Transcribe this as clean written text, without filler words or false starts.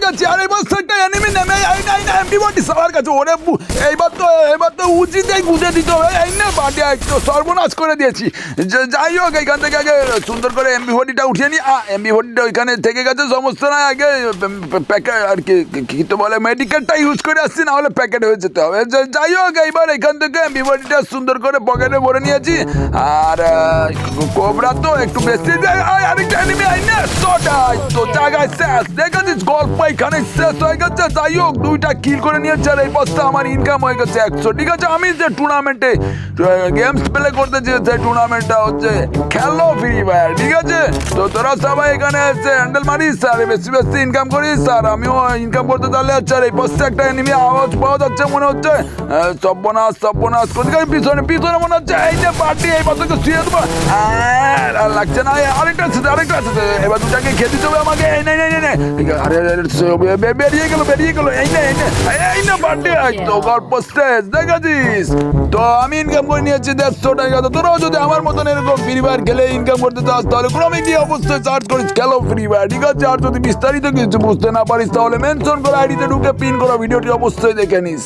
যাচ্ছি আর এই বছর একটা এনিমি নেমে এই না এমপি40 সবার কাছে ওরে এইবার তো উচিতই বুঝে দিতে হবে এই না বাটে একটু সর্বনাশ করে দিয়েছি যাই হোক এখান থেকে আগে সুন্দর করে এমপি40টা উঠিয়ে নি এমপি40টা ওইখানে থেকে গেছে সমস্ত না আগে প্যাকেট আর কি তো বলে মেডিকেলটা ইউজ করে আসছি না হলে প্যাকেট হয়ে যেতে হবে যাই হোক এইবার এখান থেকে এমপি40টা সুন্দর করে পকেটে ভরে নিয়েছি আর কোবরা তো একটু বেশি আরেকটা এনিমি আই না তো জায়গায় শেষ দেখেছিস গল্প এখানে শেষ হয়ে গেছে যাই হোক 2টা কিল করে নিয়েছে আর এই বস্তা আমার ইনকাম হয়ে গেছে 100 ঠিক আছে আমি যে টুর্নামেন্টে গেমস প্লে করতে চেয়েছি টুর্নামেন্টটা হচ্ছে খেলো ফ্রি ফায়ার ঠিক আছে তো তোরা সবাই এখানে এসে হ্যান্ডেল মারিস আর বেশি বেশি ইনকাম করিস আর আমিও ইনকাম করতে তাহলে আচ্ছা আর এই বস্তা একটা এনিমি আওয়াজ পাওয়া যাচ্ছে মনে হচ্ছে সব্যনাশ কোথায় পিছনে মনে হচ্ছে এই যে পার্টি এই বস্তাকে শুয়ে দেবো আর লাগছে না আরেকটা আছে এবার 2টাকে খেতে হবে আমাকে এই নাই আরে বেরিয়ে গেল এই না বার্থডে তো গল্প শেষ দেখেছিস তো আমি ইনকাম করে নিয়েছি 150 টাকা তো তোরাও যদি আমার মতন এরকম ফ্রি ফায়ার খেলে ইনকাম করতে চাস তাহলে ক্রমে গিয়ে অবশ্যই সার্চ করিস খেলো ফ্রি ফায়ার ঠিক আছে আর যদি বিস্তারিত কিছু বুঝতে না পারিস তাহলে মেনশন করে আইডিতে ঢুকে পিন করা ভিডিওটি অবশ্যই দেখে নিস।